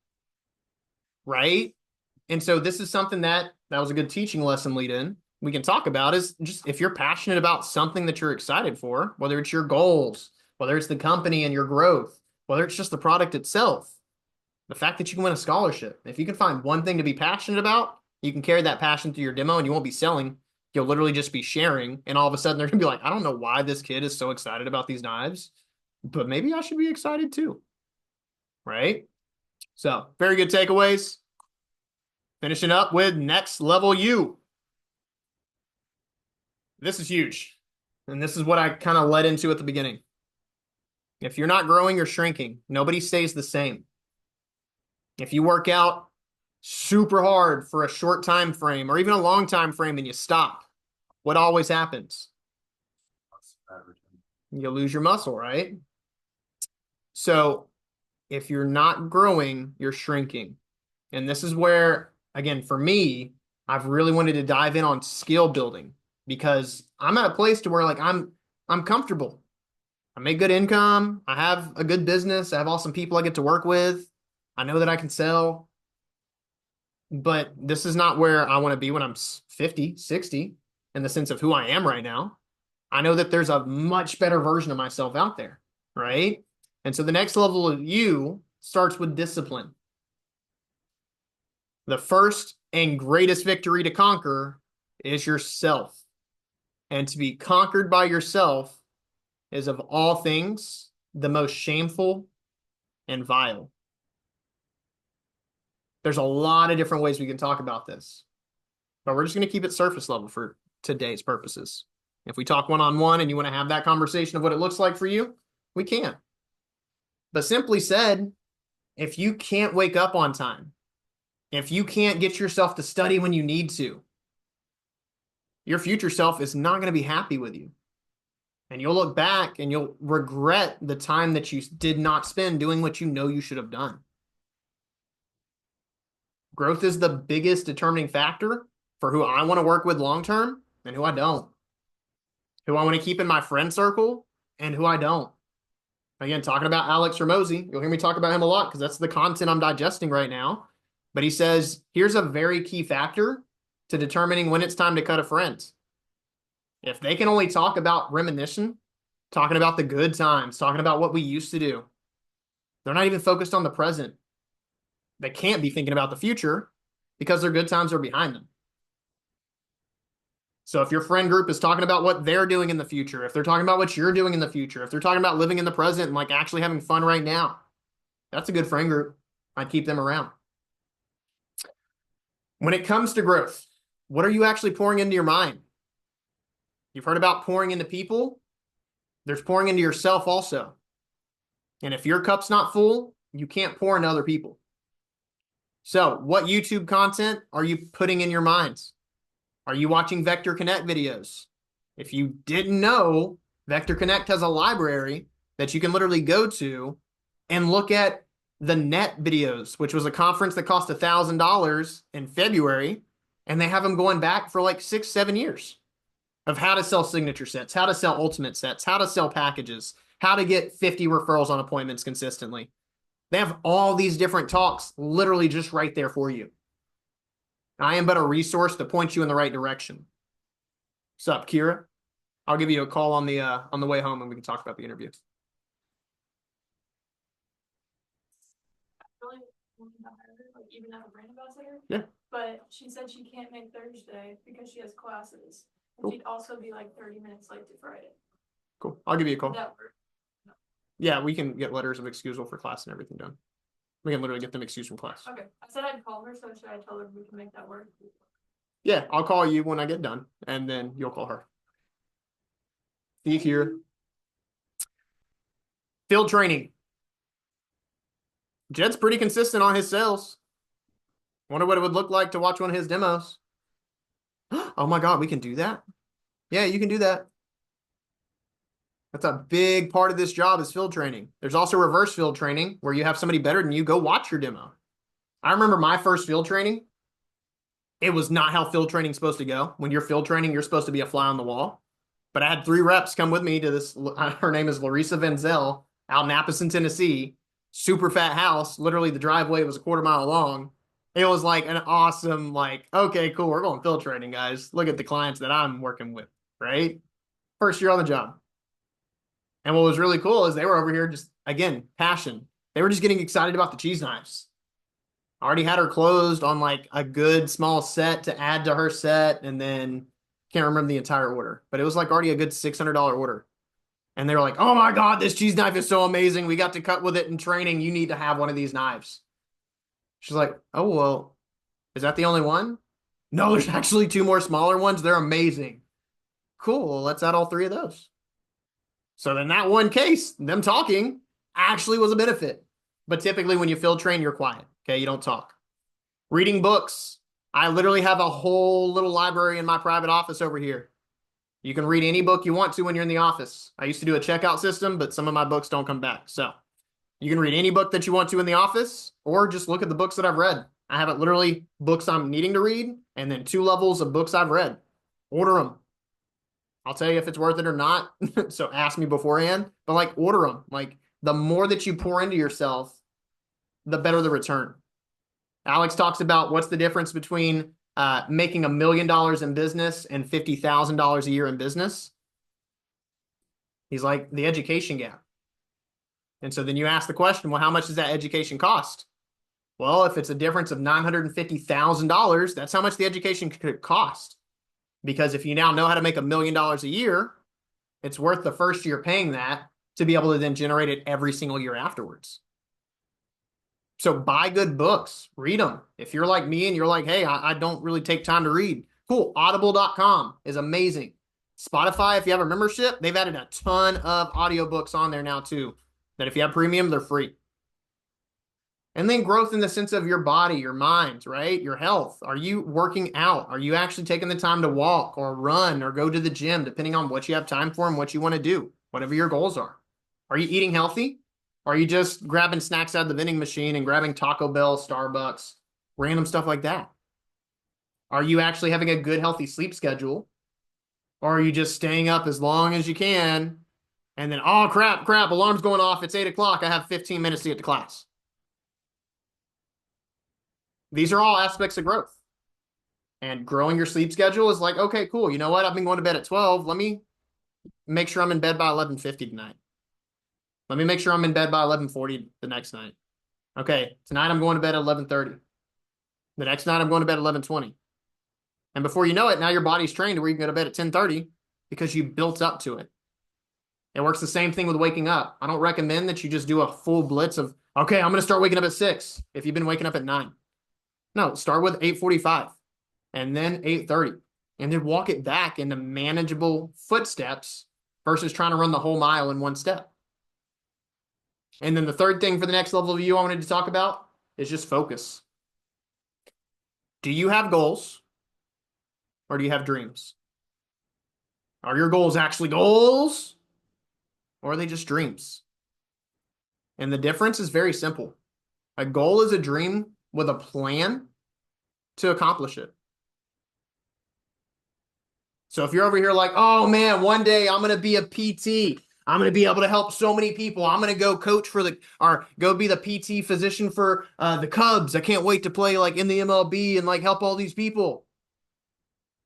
right? And so this is something that was a good teaching lesson lead in. We can talk about is just if you're passionate about something that you're excited for, whether it's your goals, whether it's the company and your growth, whether it's just the product itself, the fact that you can win a scholarship, if you can find one thing to be passionate about, you can carry that passion through your demo and you won't be selling. You'll literally just be sharing. And all of a sudden they're going to be like, I don't know why this kid is so excited about these knives, but maybe I should be excited too. Right? So very good takeaways. Finishing up with next level you. This is huge. And this is what I kind of led into at the beginning. If you're not growing or shrinking, nobody stays the same. If you work out super hard for a short time frame or even a long time frame and you stop, what always happens? You lose your muscle, right? So if you're not growing, you're shrinking. And this is where, again, for me, I've really wanted to dive in on skill building because I'm at a place to where like I'm comfortable. I make good income. I have a good business. I have awesome people I get to work with. I know that I can sell, but this is not where I want to be when I'm 50, 60 in the sense of who I am right now. I know that there's a much better version of myself out there, right? And so the next level of you starts with discipline. The first and greatest victory to conquer is yourself. And to be conquered by yourself is of all things the most shameful and vile. There's a lot of different ways we can talk about this, but we're just going to keep it surface level for today's purposes. If we talk one-on-one and you want to have that conversation of what it looks like for you, we can. But simply said, if you can't wake up on time, if you can't get yourself to study when you need to, your future self is not going to be happy with you. And you'll look back and you'll regret the time that you did not spend doing what you know you should have done. Growth is the biggest determining factor for who I want to work with long-term and who I don't. Who I want to keep in my friend circle and who I don't. Again, talking about Alex Ramosi, you'll hear me talk about him a lot because that's the content I'm digesting right now. But he says, here's a very key factor to determining when it's time to cut a friend. If they can only talk about reminiscing, talking about the good times, talking about what we used to do, they're not even focused on the present. They can't be thinking about the future because their good times are behind them. So if your friend group is talking about what they're doing in the future, if they're talking about what you're doing in the future, if they're talking about living in the present and like actually having fun right now, that's a good friend group. I'd keep them around. When it comes to growth, what are you actually pouring into your mind? You've heard about pouring into people. There's pouring into yourself also. And if your cup's not full, you can't pour into other people. So what YouTube content are you putting in your minds? Are you watching Vector Connect videos? If you didn't know, Vector Connect has a library that you can literally go to and look at the net videos, which was a conference that cost $1,000 in February. And they have them going back for like 6, 7 years of how to sell signature sets, how to sell ultimate sets, how to sell packages, how to get 50 referrals on appointments consistently. They have all these different talks literally just right there for you. I am but a resource to point you in the right direction. What's up, Kira? I'll give you a call on the way home and we can talk about the interview. Really wanted to hire her, like even as a brand ambassador. Yeah. But she said she can't make Thursday because she has classes. And Cool. she'd also be like 30 minutes late to Friday. Cool. I'll give you a call. Would that work? Yeah, we can get letters of excusal for class and everything done. We can literally get them excused from class. Okay. I said I'd call her, so should I tell her we can make that work? Yeah, I'll call you when I get done, and then you'll call her. See you here. Field training. Jed's pretty consistent on his sales. Wonder what it would look like to watch one of his demos. Oh my God, we can do that? Yeah, you can do that. That's a big part of this job is field training. There's also reverse field training where you have somebody better than you go watch your demo. I remember my first field training. It was not how field training is supposed to go. When you're field training, you're supposed to be a fly on the wall. But I had 3 reps come with me to this. Her name is Larissa Venzel out in Appleton, Tennessee. Super fat house. Literally, the driveway was a 1/4 mile long. It was like an awesome, like, okay, cool. We're going field training, guys. Look at the clients that I'm working with, right? First year on the job. And what was really cool is they were over here just, again, passion. They were just getting excited about the cheese knives. I already had her closed on like a good small set to add to her set. And then can't remember the entire order, but it was like already a good $600 order. And they were like, oh my God, this cheese knife is so amazing. We got to cut with it in training. You need to have one of these knives. She's like, oh, well, is that the only one? No, there's actually 2 more smaller ones. They're amazing. Cool. Well, let's add all 3 of those. So in that one case, them talking actually was a benefit. But typically when you field train, you're quiet. Okay, you don't talk. Reading books. I literally have a whole little library in my private office over here. You can read any book you want to when you're in the office. I used to do a checkout system, but some of my books don't come back. So You can read any book that you want to in the office, or just look at the books that I've read. I have it literally books I'm needing to read, and then 2 levels of books I've read. Order them. I'll tell you if it's worth it or not. So ask me beforehand, but like order them. Like the more that you pour into yourself, the better the return. Alex talks about what's the difference between making $1 million in business and $50,000 a year in business. He's like the education gap. And so then you ask the question, well, how much does that education cost? Well, if it's a difference of $950,000, that's how much the education could cost. Because if you now know how to make $1 million a year, it's worth the first year paying that to be able to then generate it every single year afterwards. So buy good books, read them. If you're like me and you're like, hey, I don't really take time to read, cool. Audible.com is amazing. Spotify, if you have a membership, they've added a ton of audiobooks on there now too, that if you have premium, they're free. And then growth in the sense of your body, your mind, right? Your health. Are you working out? Are you actually taking the time to walk or run or go to the gym, depending on what you have time for and what you want to do, whatever your goals are? Are you eating healthy? Are you just grabbing snacks out of the vending machine and grabbing Taco Bell, Starbucks, random stuff like that? Are you actually having a good, healthy sleep schedule? Or are you just staying up as long as you can and then, oh, crap, alarm's going off. It's 8 o'clock. I have 15 minutes to get to class. These are all aspects of growth. And growing your sleep schedule is like, okay, cool. You know what? I've been going to bed at 12. Let me make sure I'm in bed by 11:50 tonight. Let me make sure I'm in bed by 11:40 the next night. Okay, tonight I'm going to bed at 11:30. The next night I'm going to bed at 11:20. And before you know it, now your body's trained to where you can go to bed at 10:30 because you built up to it. It works the same thing with waking up. I don't recommend that you just do a full blitz of, okay, I'm going to start waking up at 6 if you've been waking up at 9. No, start with 8:45 and then 8:30 and then walk it back into manageable footsteps versus trying to run the whole mile in one step. And then the third thing for the next level of you I wanted to talk about is just focus. Do you have goals or do you have dreams? Are your goals actually goals or are they just dreams? And the difference is very simple. A goal is a dream with a plan to accomplish it. So if you're over here like, oh man, one day I'm going to be a PT. I'm going to be able to help so many people. I'm going to go coach for or go be the PT physician for the Cubs. I can't wait to play like in the MLB and like help all these people.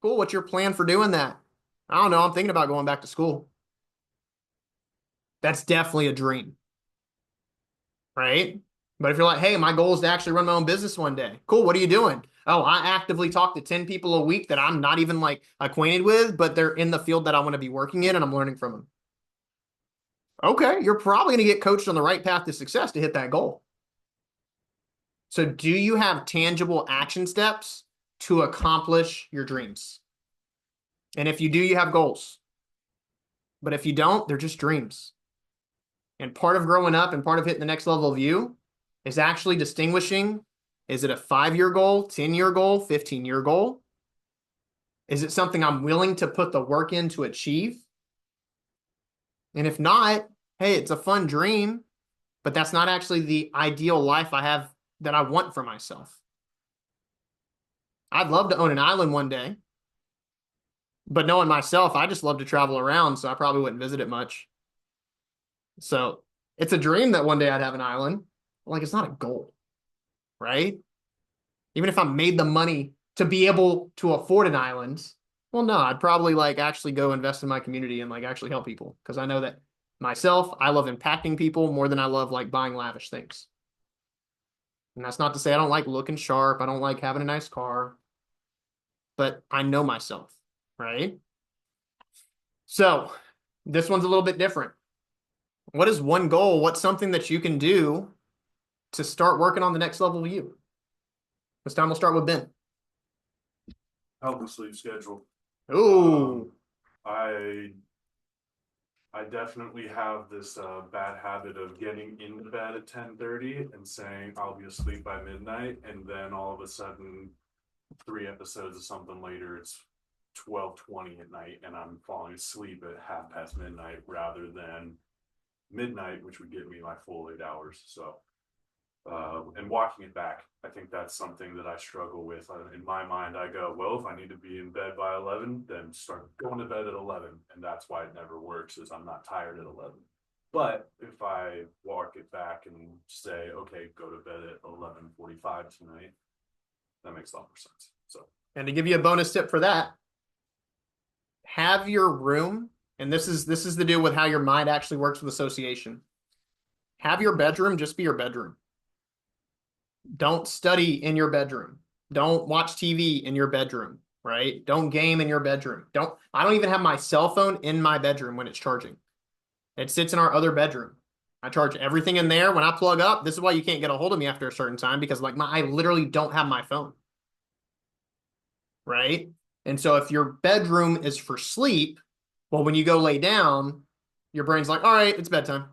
Cool. What's your plan for doing that? I don't know. I'm thinking about going back to school. That's definitely a dream. Right? But if you're like, hey, my goal is to actually run my own business one day. Cool. What are you doing? Oh, I actively talk to 10 people a week that I'm not even like acquainted with, but they're in the field that I want to be working in and I'm learning from them. Okay, you're probably going to get coached on the right path to success to hit that goal. So do you have tangible action steps to accomplish your dreams? And if you do, you have goals. But if you don't, they're just dreams. And part of growing up and part of hitting the next level of you is actually distinguishing, is it a 5-year goal, 10-year goal, 15-year goal? Is it something I'm willing to put the work in to achieve? And if not, hey, it's a fun dream, but that's not actually the ideal life I have that I want for myself. I'd love to own an island one day, but knowing myself, I just love to travel around, so I probably wouldn't visit it much. So it's a dream that one day I'd have an island. Like, it's not a goal, right? Even if I made the money to be able to afford an island, well, no, I'd probably like actually go invest in my community and like actually help people. Because I know that myself, I love impacting people more than I love like buying lavish things. And that's not to say I don't like looking sharp. I don't like having a nice car, but I know myself, right? So this one's a little bit different. What is one goal? What's something that you can do to start working on the next level of you? This time we'll start with Ben. Healthy sleep schedule. Ooh. I definitely have this bad habit of getting into bed at 10:30 and saying I'll be asleep by midnight, and then all of a sudden 3 episodes of something later, it's 12:20 at night and I'm falling asleep at midnight rather than midnight, which would give me my full 8 hours. So, and walking it back, I think that's something that I struggle with. In my mind, I go, well, if I need to be in bed by 11, then start going to bed at 11. And that's why it never works, is I'm not tired at 11. But if I walk it back and say, okay, go to bed at 11:45 tonight, that makes a lot more sense. So, And to give you a bonus tip for that, have your room, and this is the deal with how your mind actually works with association. Have your bedroom just be your bedroom. Don't study in your bedroom. Don't watch TV in your bedroom, right? Don't game in your bedroom. I don't even have my cell phone in my bedroom when it's charging. It sits in our other bedroom. I charge everything in there. When I plug up, this is why you can't get a hold of me after a certain time, because like I literally don't have my phone. Right? And so if your bedroom is for sleep, well, when you go lay down, your brain's like, all right, it's bedtime.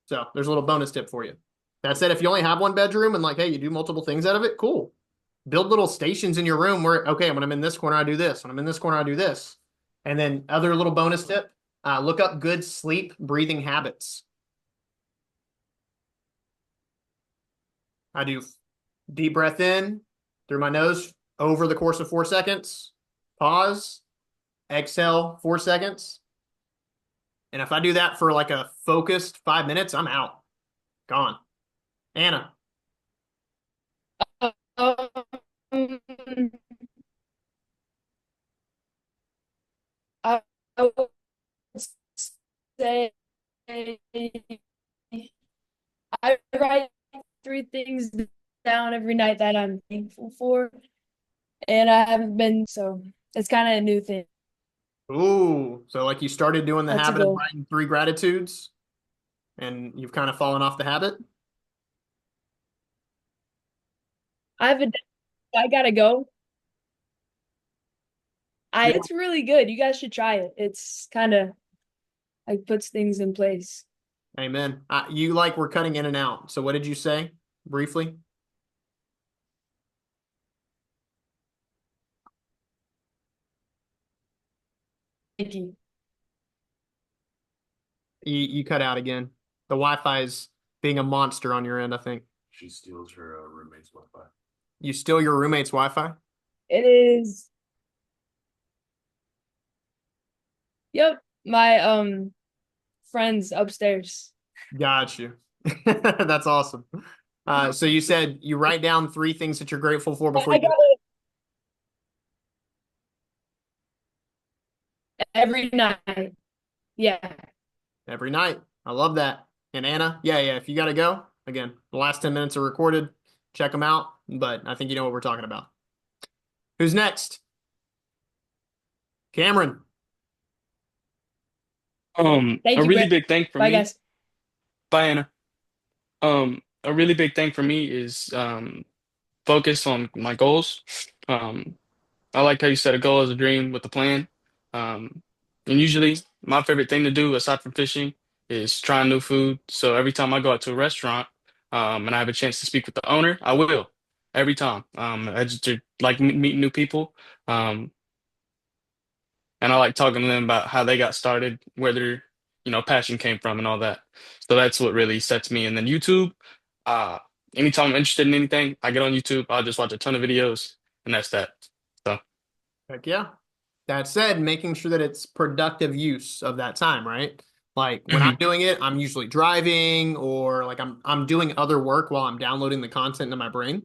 So there's a little bonus tip for you. That said, if you only have one bedroom and like, hey, you do multiple things out of it, cool. Build little stations in your room where, okay, when I'm in this corner, I do this. When I'm in this corner, I do this. And then other little bonus tip, look up good sleep breathing habits. I do deep breath in through my nose over the course of 4 seconds, pause, exhale 4 seconds. And if I do that for like a focused 5 minutes, I'm out. Gone. Anna. Um, I would say I write 3 things down every night that I'm thankful for, and I haven't been, so it's kind of a new thing. Ooh, so like you started doing the That's a habit of goal. writing 3 gratitudes and you've kind of fallen off the habit? I have a, I gotta go. Yeah. It's really good. You guys should try it. It's kind of like puts things in place. Amen. You like were cutting in and out. So what did you say briefly? Thank you. You cut out again. The Wi-Fi is being a monster on your end, I think. she steals her roommate's Wi-Fi. You steal your roommate's Wi-Fi? It is. Yep. My friends upstairs. Got you. That's awesome. So you said you write down 3 things that you're grateful for before I you got go it every night. Yeah. every night. I love that. And Anna, yeah, if you got to go, again, the last 10 minutes are recorded. Check them out. But I think you know what we're talking about. Who's next? Cameron. Thank A you, really Brett. big thing for Bye, me, guys. bye Anna. A really big thing for me is focus on my goals. Um, I like how you said a goal is a dream with a plan. Um, and usually my favorite thing to do aside from fishing is trying new food. So every time I go out to a restaurant, and I have a chance to speak with the owner, I will every time. I just like meeting new people. Um, and I like talking to them about how they got started, where their, passion came from and all that. So that's what really sets me. And then YouTube, uh, anytime I'm interested in anything, I get on YouTube, I'll just watch a ton of videos, and that's that. So, Heck yeah. That said, making sure that it's productive use of that time, right? Like when I'm mhm. doing it, I'm usually driving or like I'm doing other work while I'm downloading the content into my brain.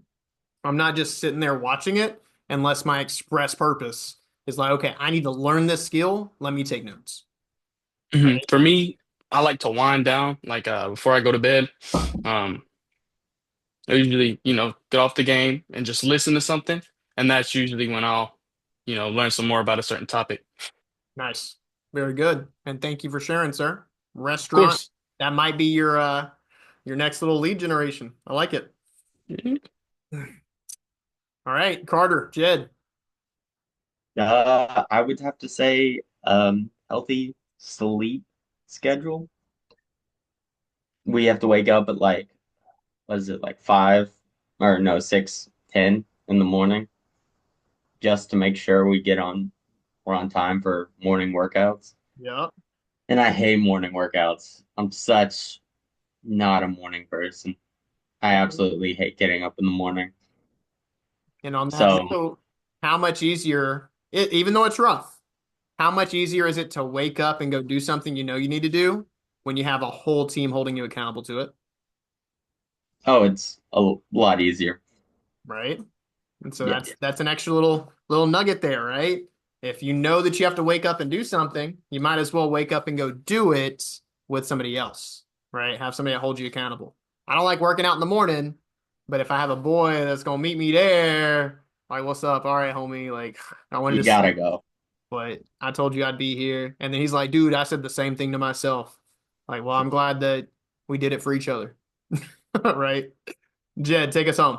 I'm not just sitting there watching it unless my express purpose is like, okay, I need to learn this skill. Let me take notes. Mhm. Right? For me, I like to wind down, like before I go to bed. Um, I usually, get off the game and just listen to something, and that's usually when I'll, learn some more about a certain topic. Nice. Very good. And thank you for sharing, sir. Of Restaurant, course. that might be your next little lead generation. I like it. Mhm. All right, Carter, Jed. I would have to say, healthy sleep schedule. We have to wake up at like, what is it, like 5 or no, 6:10 in the morning just to make sure we're on time for morning workouts. Yep. And I hate morning workouts. I'm such not a morning person. I absolutely hate getting up in the morning. And on that So, note, how much easier, even though it's rough, how much easier is it to wake up and go do something you know you need to do when you have a whole team holding you accountable to it, oh, it's a lot easier. right? And so Yeah. that's an extra little nugget there, right? If you know that you have to wake up and do something, you might as well wake up and go do it with somebody else, right? Have somebody that holds you accountable. I don't like working out in the morning, but if I have a boy that's gonna meet me there, like, what's up? All right, homie. Like, I wanted You to gotta sleep, go. but I told you I'd be here. And then he's like, dude, I said the same thing to myself. Like, well, I'm glad that we did it for each other. Right? Jed, take us home.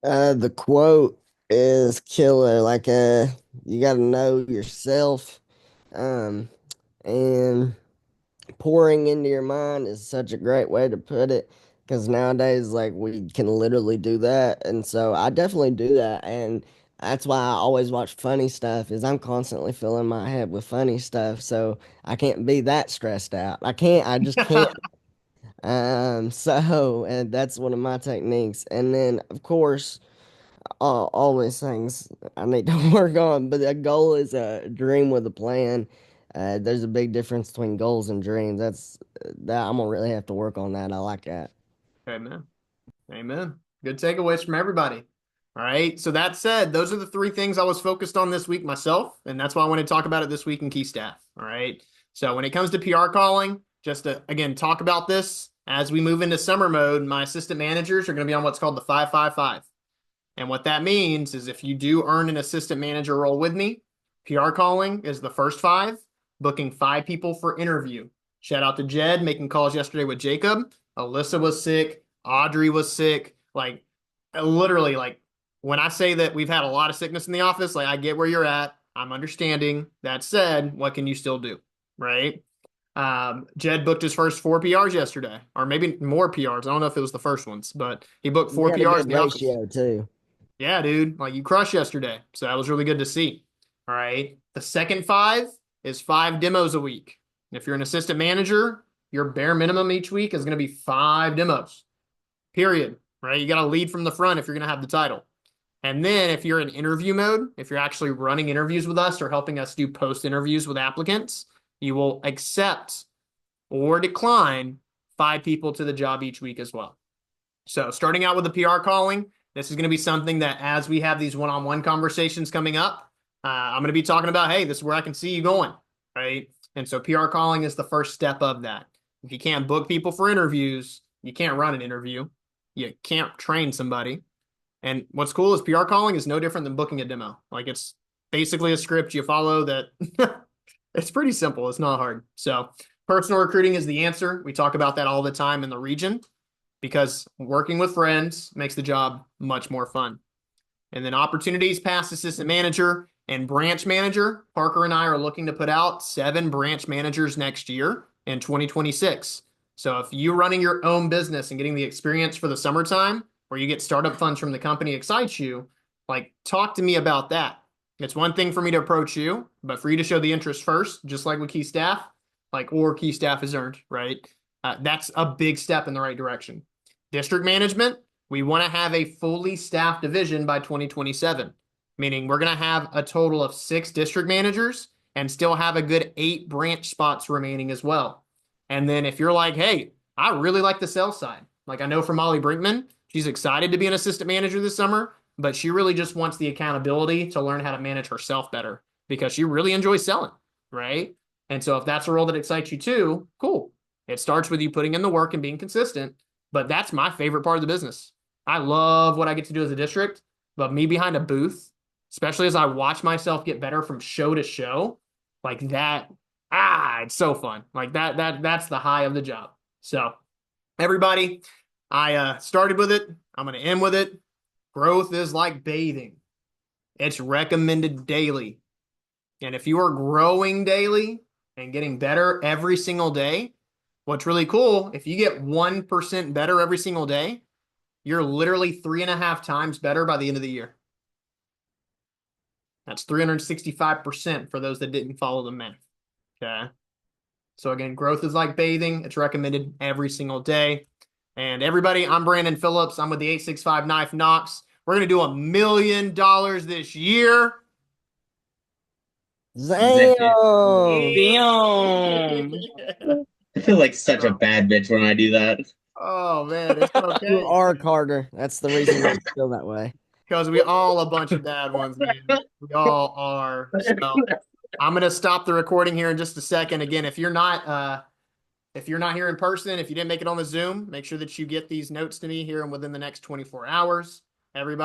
The quote is killer. Like, you got to know yourself. Um, and pouring into your mind is such a great way to put it. Because nowadays, like, we can literally do that. And so I definitely do that. And that's why I always watch funny stuff, is I'm constantly filling my head with funny stuff. So I can't be that stressed out. I just can't. So, and that's one of my techniques. And then, of course, all these things I need to work on. But a goal is a dream with a plan. There's a big difference between goals and dreams. That I'm gonna really have to work on that. I like that. Amen. Amen. Good takeaways from everybody. All right. So that said, those are the three things I was focused on this week myself, and that's why I want to talk about it this week in Key Staff. All right. So when it comes to PR calling, just to again talk about this as we move into summer mode, my assistant managers are going to be on what's called the 5-5-5. And what that means is if you do earn an assistant manager role with me, PR calling is the first five, booking five people for interview. Shout out to Jed making calls yesterday with Jacob. Alyssa was sick. Audrey was sick. Like, literally, like, when I say that we've had a lot of sickness in the office, like, I get where you're at. I'm understanding. That said, what can you still do? Right? Jed booked his first four PRs yesterday, or maybe more PRs. I don't know if it was the first ones, but he booked You four got a PRs in good the office. ratio too. Yeah, dude. Like, you crushed yesterday. So that was really good to see. All right. The second five is five demos a week. If you're an assistant manager, your bare minimum each week is going to be five demos, period. Right. You got to lead from the front if you're going to have the title. And then if you're in interview mode, if you're actually running interviews with us or helping us do post interviews with applicants, you will accept or decline five people to the job each week as well. So starting out with the PR calling, this is going to be something that as we have these one-on-one conversations coming up, I'm going to be talking about, hey, this is where I can see you going, right? And so PR calling is the first step of that. If you can't book people for interviews, you can't run an interview. You can't train somebody. And what's cool is PR calling is no different than booking a demo. Like, it's basically a script you follow that it's pretty simple. It's not hard. So personal recruiting is the answer. We talk about that all the time in the region, because working with friends makes the job much more fun. And then opportunities past assistant manager and branch manager. Parker and I are looking to put out 7 branch managers next year in 2026. So if you're running your own business and getting the experience for the summertime where you get startup funds from the company excites you, like, talk to me about that. It's one thing for me to approach you, but for you to show the interest first, just like with Key Staff, like, or Key Staff is earned, right? That's a big step in the right direction. District management, we want to have a fully staffed division by 2027, meaning we're going to have a total of 6 district managers and still have a good 8 branch spots remaining as well. And then if you're like, hey, I really like the sales side. Like, I know from Molly Brinkman, she's excited to be an assistant manager this summer, but she really just wants the accountability to learn how to manage herself better because she really enjoys selling, right? And so if that's a role that excites you too, cool. It starts with you putting in the work and being consistent, but that's my favorite part of the business. I love what I get to do as a district, but me behind a booth, especially as I watch myself get better from show to show, like that, it's so fun. Like that's the high of the job. So everybody, I started with it. I'm going to end with it. Growth is like bathing. It's recommended daily. And if you are growing daily and getting better every single day, what's really cool, if you get 1% better every single day, you're literally 3.5 times better by the end of the year. That's 365% for those that didn't follow the math. Okay. So again, growth is like bathing. It's recommended every single day. And everybody, I'm Brandon Phillips. I'm with the 865 Knife Knox. We're going to do $1 million this year. Damn. Damn. I feel like such a bad bitch when I do that. Oh man, it's You okay. are Carter. That's the reason you feel that way. Because we all a bunch of bad ones, man. We all are. So I'm gonna stop the recording here in just a second. Again, if you're not here in person, if you didn't make it on the Zoom, make sure that you get these notes to me here and within the next 24 hours. Everybody.